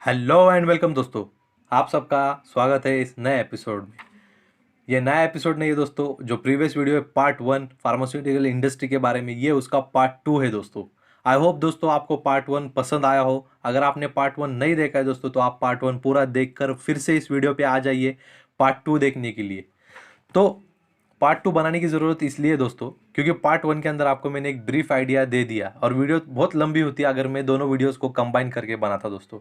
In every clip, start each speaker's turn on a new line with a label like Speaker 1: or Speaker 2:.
Speaker 1: Hello and welcome दोस्तों। आप सबका स्वागत है इस नए एपिसोड में। ये नया एपिसोड नहीं है दोस्तों, जो प्रीवियस वीडियो है पार्ट 1 फार्मास्यूटिकल इंडस्ट्री के बारे में, ये उसका पार्ट 2 है दोस्तों। आई होप दोस्तों आपको पार्ट 1 पसंद आया हो। अगर आपने पार्ट 1 नहीं देखा है दोस्तों, तो आप पार्ट 1 पूरा देखकर फिर से इस वीडियो पे आ जाइए पार्ट 2 देखने के लिए। तो पार्ट 2 बनाने की ज़रूरत इसलिए है दोस्तों, क्योंकि पार्ट 1 के अंदर आपको मैंने एक ब्रीफ आइडिया दे दिया और वीडियो बहुत लंबी होती है अगर मैं दोनों वीडियोस को कंबाइन करके बनाता दोस्तों।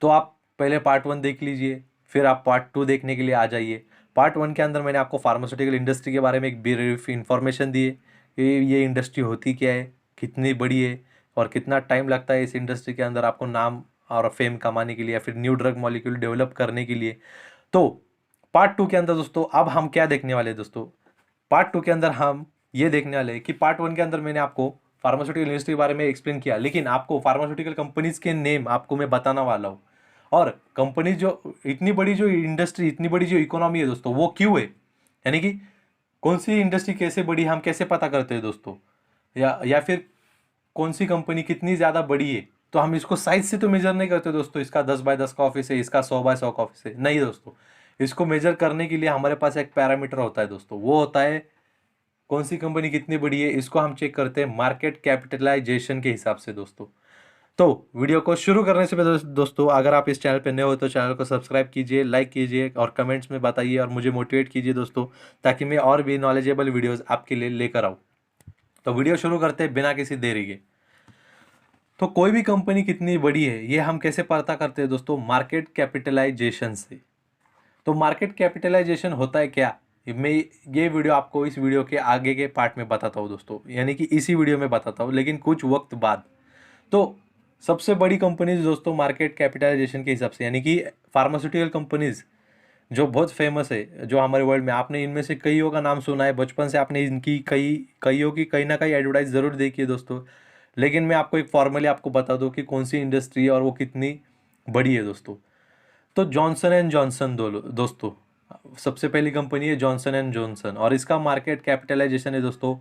Speaker 1: तो आप पहले पार्ट 1 देख लीजिए, फिर आप पार्ट 2 देखने के लिए आ जाइए। पार्ट 1 के अंदर मैंने आपको फार्मास्यूटिकल इंडस्ट्री के बारे में एक ब्रीफ इंफॉर्मेशन दी है कि ये इंडस्ट्री होती क्या है, कितनी बड़ी है और कितना टाइम लगता है इस इंडस्ट्री के अंदर आपको नाम और फेम कमाने के लिए या फिर न्यू ड्रग मॉलिक्यूल डेवलप करने के लिए। तो पार्ट 2 के अंदर दोस्तों अब हम क्या देखने वाले हैं दोस्तों, पार्ट 2 के अंदर हम ये देखने वाले हैं कि पार्ट 1 के अंदर मैंने आपको फार्मास्यूटिकल इंडस्ट्री के बारे में एक्सप्लेन किया, लेकिन आपको फार्मास्यूटिकल कंपनीज के नेम आपको मैं बताना वाला हूँ। और कंपनी जो इतनी बड़ी जो इंडस्ट्री, इतनी बड़ी जो इकोनॉमी है दोस्तों, वो क्यों है, यानी कि कौन सी इंडस्ट्री कैसे बड़ी हम कैसे पता करते हैं दोस्तों, या फिर कौन सी कंपनी कितनी ज़्यादा बड़ी है। तो हम इसको साइज से तो मेजर नहीं करते दोस्तों, इसका 10x10 का ऑफिस है, इसका 100x100 का ऑफिस है, नहीं दोस्तों। इसको मेजर करने के लिए हमारे पास एक पैरामीटर होता है दोस्तों, वो होता है कौन सी कंपनी कितनी बड़ी है। इसको हम चेक करते हैं मार्केट कैपिटलाइजेशन के हिसाब से दोस्तों। तो वीडियो को शुरू करने से पहले दोस्तों, अगर आप इस चैनल पर नए हो तो चैनल को सब्सक्राइब कीजिए, लाइक कीजिए और कमेंट्स में बताइए और मुझे मोटिवेट कीजिए दोस्तों, ताकि मैं और भी नॉलेजेबल वीडियोस आपके लिए लेकर आऊँ। तो वीडियो शुरू करते हैं बिना किसी देरी के। तो कोई भी कंपनी कितनी बड़ी है ये हम कैसे पता करते हैं दोस्तों, मार्केट कैपिटलाइजेशन से। तो मार्केट कैपिटलाइजेशन होता है क्या, मैं ये वीडियो आपको इस वीडियो के आगे के पार्ट में बताता हूँ दोस्तों, यानी कि इसी वीडियो में बताता हूँ लेकिन कुछ वक्त बाद। तो सबसे बड़ी कंपनीज दोस्तों मार्केट कैपिटलाइजेशन के हिसाब से, यानी कि फार्मास्यूटिकल कंपनीज जो बहुत फेमस है जो हमारे वर्ल्ड में, आपने इनमें से कईयों का नाम सुना है, बचपन से आपने इनकी कईयों की कहीं ना कहीं एडवर्टाइज ज़रूर देखी है दोस्तों। लेकिन मैं आपको एक फॉर्मली आपको बता दूं कि कौन सी इंडस्ट्री है और वो कितनी बड़ी है दोस्तों। तो जॉनसन एंड जॉनसन दोस्तों, सबसे पहली कंपनी है जॉनसन एंड जॉनसन और इसका मार्केट कैपिटलाइजेशन है दोस्तों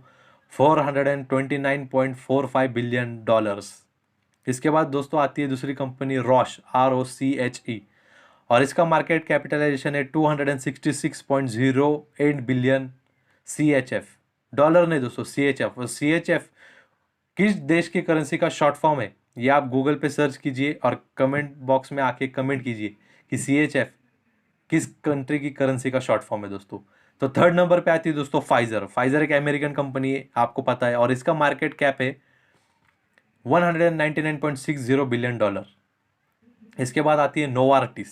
Speaker 1: $429.45 बिलियन। इसके बाद दोस्तों आती है दूसरी कंपनी रॉश, ROCHE, और इसका मार्केट कैपिटलाइजेशन है $266.08 बिलियन डॉलर, नहीं दोस्तों CHF। और CHF किस देश की करेंसी का शॉर्ट फॉर्म है, ये आप गूगल पे सर्च कीजिए और कमेंट बॉक्स में आके कमेंट कीजिए कि CHF किस कंट्री की करेंसी का शॉर्ट फॉर्म है दोस्तों। तो थर्ड नंबर पे आती है दोस्तों फाइजर। फाइजर एक अमेरिकन कंपनी है, आपको पता है, और इसका मार्केट कैप है $199.60 बिलियन। इसके बाद आती है नोवार्टिस,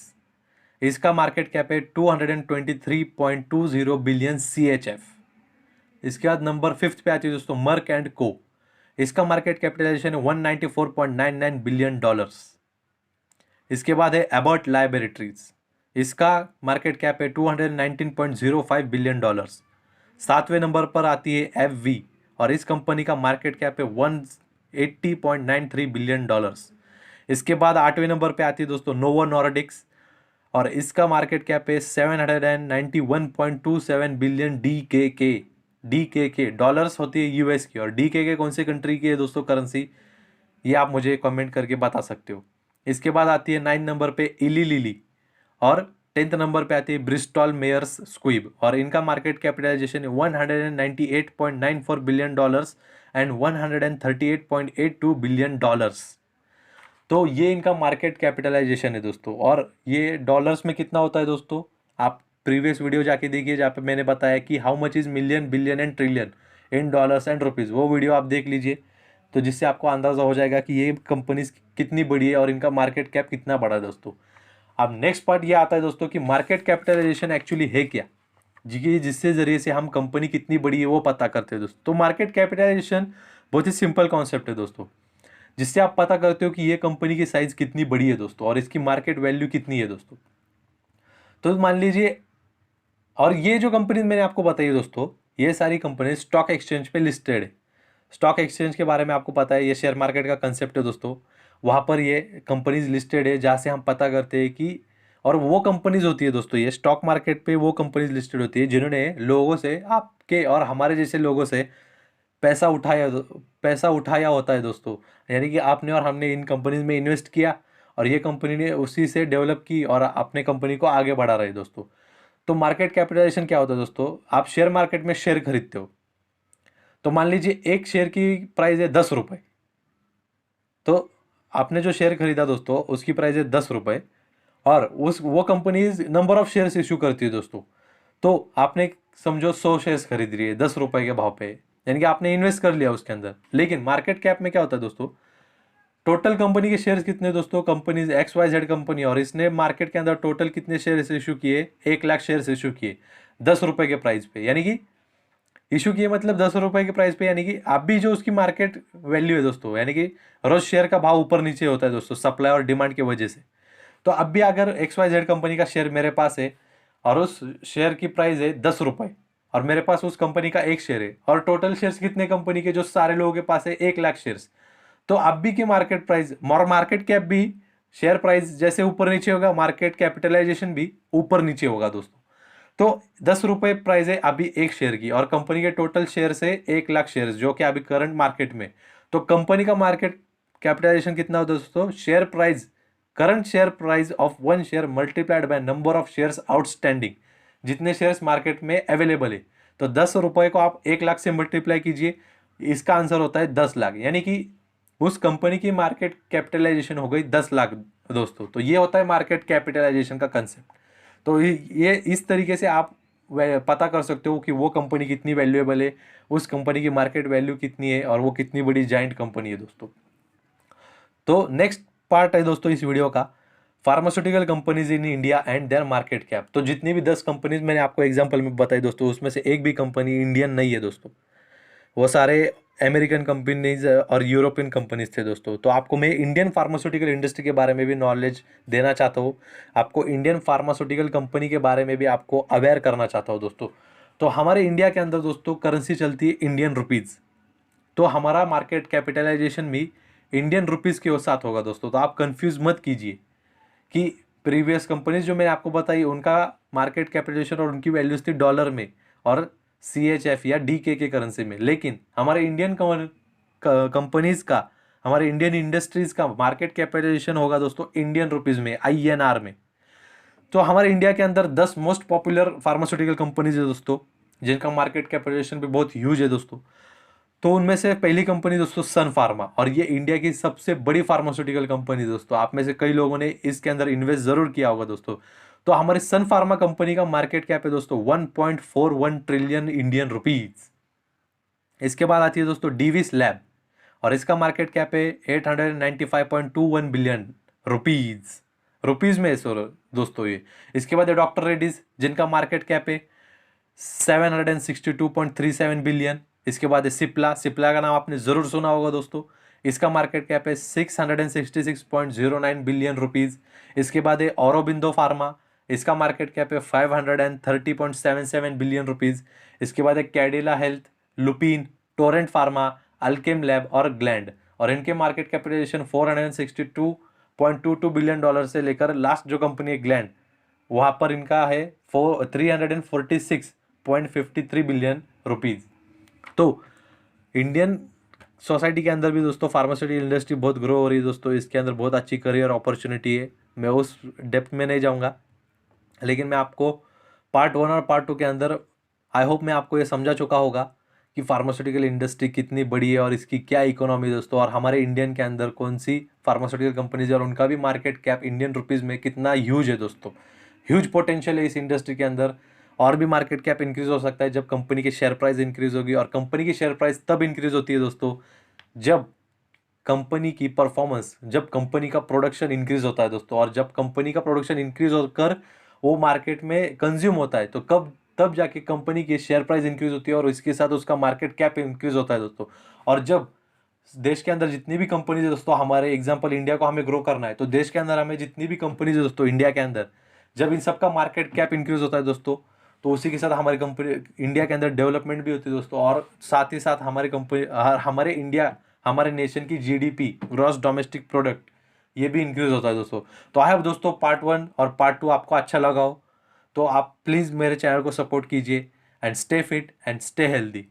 Speaker 1: इसका मार्केट कैप है $223.20 बिलियन CHF। इसके बाद नंबर 5 पे आती है दोस्तों मर्क एंड को, इसका मार्केट कैपिटलाइजेशन है $194.99 बिलियन। इसके बाद है एबॉट लैबोरेटरीज, इसका मार्केट कैप है $219.05 बिलियन। सातवें नंबर पर आती है FV और इस कंपनी का मार्केट कैप है $180.93 बिलियन। इसके बाद आठवें नंबर पे आती है दोस्तों नोवो नॉर्डिक्स और इसका मार्केट कैप है $791.27 बिलियन DKK डॉलर्स होती है US की। और DKK कौन सी कंट्री की है दोस्तों करेंसी, ये आप मुझे कमेंट करके बता सकते हो। इसके बाद आती है 9 नंबर पे इली लिली और 10th नंबर पे आती है ब्रिस्टॉल मेयर्स स्क्विब और इनका मार्केट कैपिटलाइजेशन है $198.94 बिलियन एंड $138.82 बिलियन। तो ये इनका मार्केट कैपिटलाइजेशन है दोस्तों। और ये डॉलर्स में कितना होता है दोस्तों, आप प्रीवियस वीडियो जाके देखिए जहाँ पे मैंने बताया कि how much is million billion and trillion in dollars and rupees, वो वीडियो आप देख लीजिए। तो जिससे आपको अंदाज़ा हो जाएगा कि ये कंपनीज कितनी बड़ी है और इनका मार्केट कैप कितना बड़ा है दोस्तों। अब नेक्स्ट पार्ट ये आता है दोस्तों कि मार्केट कैपिटलाइजेशन एक्चुअली है क्या, जी जिससे ज़रिए से हम कंपनी कितनी बड़ी है वो पता करते हैं दोस्तों। तो मार्केट कैपिटलाइजेशन बहुत ही सिंपल कॉन्सेप्ट है दोस्तों, जिससे आप पता करते हो कि ये कंपनी की साइज कितनी बड़ी है दोस्तों और इसकी मार्केट वैल्यू कितनी है दोस्तों। तो मान लीजिए, और ये जो कंपनी मैंने आपको बताई है दोस्तों, ये सारी कंपनी स्टॉक एक्सचेंज पे लिस्टेड है। स्टॉक एक्सचेंज के बारे में आपको पता है, ये शेयर मार्केट का कंसेप्ट है दोस्तों। वहाँ पर ये कंपनीज लिस्टेड है जहाँ से हम पता करते हैं कि, और वो कंपनीज होती है दोस्तों, ये स्टॉक मार्केट पे वो कंपनीज लिस्टेड होती है जिन्होंने लोगों से, आपके और हमारे जैसे लोगों से पैसा उठाया होता है दोस्तों। यानी कि आपने और हमने इन कंपनीज में इन्वेस्ट किया और ये कंपनी ने उसी से डेवलप की और अपने कंपनी को आगे बढ़ा रही है दोस्तों। तो मार्केट कैपिटलाइजेशन क्या होता है दोस्तों, आप शेयर मार्केट में शेयर खरीदते हो, तो मान लीजिए एक शेयर की प्राइस है 10 रुपये, तो आपने जो शेयर खरीदा दोस्तों उसकी प्राइस है 10 रुपये, और वो company number of shares issue करती है दोस्तों। तो आपने समझो 100 शेयर्स खरीद लिए 10 रुपये के भाव पे, यानी कि आपने इन्वेस्ट कर लिया उसके अंदर। लेकिन मार्केट कैप में क्या होता है दोस्तों, टोटल कंपनी के शेयर्स कितने दोस्तों, कंपनी XYZ कंपनी, और इसने मार्केट के अंदर टोटल कितने शेयर्स इशू किए, 1 लाख शेयर्स इशू किए 10 रुपये के प्राइस पे, यानी कि इशू किए मतलब 10 रुपये के प्राइस पे, यानी कि अब भी जो उसकी मार्केट वैल्यू है दोस्तों, यानी कि रोज शेयर का भाव ऊपर नीचे होता है दोस्तों सप्लाई और डिमांड की वजह से। तो अब भी अगर XYZ कंपनी का शेयर मेरे पास है और उस शेयर की प्राइस है 10 रुपये, और मेरे पास उस कंपनी का एक शेयर है, और टोटल शेयर्स कितने कंपनी के, जो सारे लोगों के पास है 1 लाख शेयर्स, तो अब भी की मार्केट प्राइस और मार्केट कैप भी, शेयर प्राइस जैसे ऊपर नीचे होगा मार्केट कैपिटलाइजेशन भी ऊपर नीचे होगा दोस्तों। तो 10 रुपये प्राइस है अभी एक शेयर की, और कंपनी के टोटल शेयर से 1 लाख शेयर जो कि अभी करंट मार्केट में, तो कंपनी का मार्केट कैपिटलाइजेशन कितना होता है दोस्तों, share price, current share price of one share multiplied by number of shares outstanding, जितने शेयर्स मार्केट में अवेलेबल है। तो 10 रुपये को आप 1 लाख से मल्टीप्लाई कीजिए, इसका आंसर होता है 10 लाख, यानी कि उस कंपनी की मार्केट कैपिटलाइजेशन हो गई 10 लाख दोस्तों। तो ये होता है मार्केट कैपिटलाइजेशन का कंसेप्ट। तो ये इस तरीके से आप पता कर सकते हो कि वो कंपनी कितनी वैल्यूएबल है, उस कंपनी की मार्केट वैल्यू कितनी है, और वो कितनी बड़ी जाइंट कंपनी है दोस्तों। तो नेक्स्ट पार्ट है दोस्तों इस वीडियो का, pharmaceutical companies in India and their market cap. तो जितनी भी 10 कंपनीज मैंने आपको एग्जांपल में बताई दोस्तों, उसमें से एक भी कंपनी इंडियन नहीं है दोस्तों, वो सारे अमेरिकन कंपनीज और यूरोपियन कंपनीज थे दोस्तों। तो आपको मैं इंडियन फार्मास्यूटिकल इंडस्ट्री के बारे में भी नॉलेज देना चाहता हूँ, आपको इंडियन फार्मास्यूटिकल कंपनी के बारे में भी आपको अवेयर करना चाहता हूँ दोस्तों। तो हमारे इंडिया के अंदर दोस्तों करेंसी चलती है इंडियन रुपीज़, तो हमारा मार्केट कैपिटलाइजेशन भी इंडियन रुपीज़ के साथ होगा दोस्तों। तो आप कंफ्यूज मत कीजिए कि प्रीवियस कंपनीज जो मैंने आपको बताई उनका मार्केट कैपिटलाइजेशन और उनकी वैल्यूज थी डॉलर में और CHF या DK के करेंसी में, लेकिन हमारे इंडियन कंपनीज का, हमारे इंडियन इंडस्ट्रीज का मार्केट कैपिटलाइजेशन होगा दोस्तों इंडियन रुपीज़ में, INR में। तो हमारे इंडिया के अंदर 10 मोस्ट पॉपुलर फार्मास्यूटिकल कंपनीज है दोस्तों, जिनका मार्केट कैपिटलाइजेशन भी बहुत ह्यूज है दोस्तों। तो उनमें से पहली कंपनी दोस्तों सन फार्मा, और ये इंडिया की सबसे बड़ी फार्मास्यूटिकल कंपनी दोस्तों। आप में से कई लोगों ने इसके अंदर इन्वेस्ट जरूर किया होगा दोस्तों। तो हमारी सन फार्मा कंपनी का मार्केट कैप है दोस्तों 1.41 ट्रिलियन इंडियन रुपीज। इसके बाद आती है दोस्तों डीवीस लैब, और इसका मार्केट कैप है 895.21 बिलियन रुपीज, रुपीज में सर दोस्तों ये। इसके बाद है डॉक्टर रेड्डीज, जिनका मार्केट कैप है 762.37 बिलियन। इसके बाद है सिप्ला, सिप्ला का नाम आपने जरूर सुना होगा दोस्तों, इसका मार्केट कैप है 666.09 बिलियन रुपीज। इसके बाद है औरोबिंदो फार्मा, इसका मार्केट कैप है 530.77 बिलियन रुपीज। इसके बाद है Cadila health, Lupin, Torrent pharma, Alkem lab और ग्लैंड, और इनके मार्केट कैपिटलाइजेशन 462.22 बिलियन डॉलर से लेकर लास्ट जो कंपनी है ग्लैंड, वहाँ पर इनका है 346.53 बिलियन रुपीज। तो इंडियन सोसाइटी के अंदर भी दोस्तों फार्मास्यूटिकल इंडस्ट्री बहुत ग्रो हो रही है दोस्तों, इसके अंदर बहुत अच्छी करियर अपॉर्चुनिटी है। मैं उस डेप्थ में नहीं जाऊंगा, लेकिन मैं आपको पार्ट 1 और पार्ट 2 के अंदर आई होप मैं आपको ये समझा चुका होगा कि फार्मास्यूटिकल इंडस्ट्री कितनी बड़ी है और इसकी क्या इकोनॉमी है दोस्तों, और हमारे इंडियन के अंदर कौन सी फार्मास्यूटिकल कंपनीज है और उनका भी मार्केट कैप इंडियन रुपीज़ में कितना ह्यूज है दोस्तों। ह्यूज पोटेंशियल है इस इंडस्ट्री के अंदर, और भी मार्केट कैप इंक्रीज हो सकता है जब कंपनी की शेयर प्राइस इंक्रीज होगी, और कंपनी की शेयर प्राइस तब इंक्रीज होती है दोस्तों जब कंपनी की परफॉर्मेंस, जब कंपनी का प्रोडक्शन इंक्रीज होता है दोस्तों, और जब कंपनी का प्रोडक्शन इंक्रीज होकर वो मार्केट में कंज्यूम होता है, तो तब जाके कंपनी की शेयर प्राइस इंक्रीज होती है और इसके साथ उसका मार्केट कैप इंक्रीज होता है दोस्तों। और जब देश के अंदर जितनी भी कंपनीज है दोस्तों, हमारे एग्जांपल इंडिया को हमें ग्रो करना है, तो देश के अंदर हमें जितनी भी कंपनीज है दोस्तों इंडिया के अंदर, जब इन सबका मार्केट कैप इंक्रीज होता है दोस्तों, तो उसी के साथ हमारी कंपनी इंडिया के अंदर डेवलपमेंट भी होती है दोस्तों, और साथ ही साथ हमारी कंपनी, हमारे इंडिया, हमारे नेशन की GDP, ग्रॉस डोमेस्टिक प्रोडक्ट, ये भी इंक्रीज होता है दोस्तों। तो आई होप दोस्तों पार्ट 1 और पार्ट 2 आपको अच्छा लगा हो, तो आप प्लीज़ मेरे चैनल को सपोर्ट कीजिए, and stay fit and stay healthy.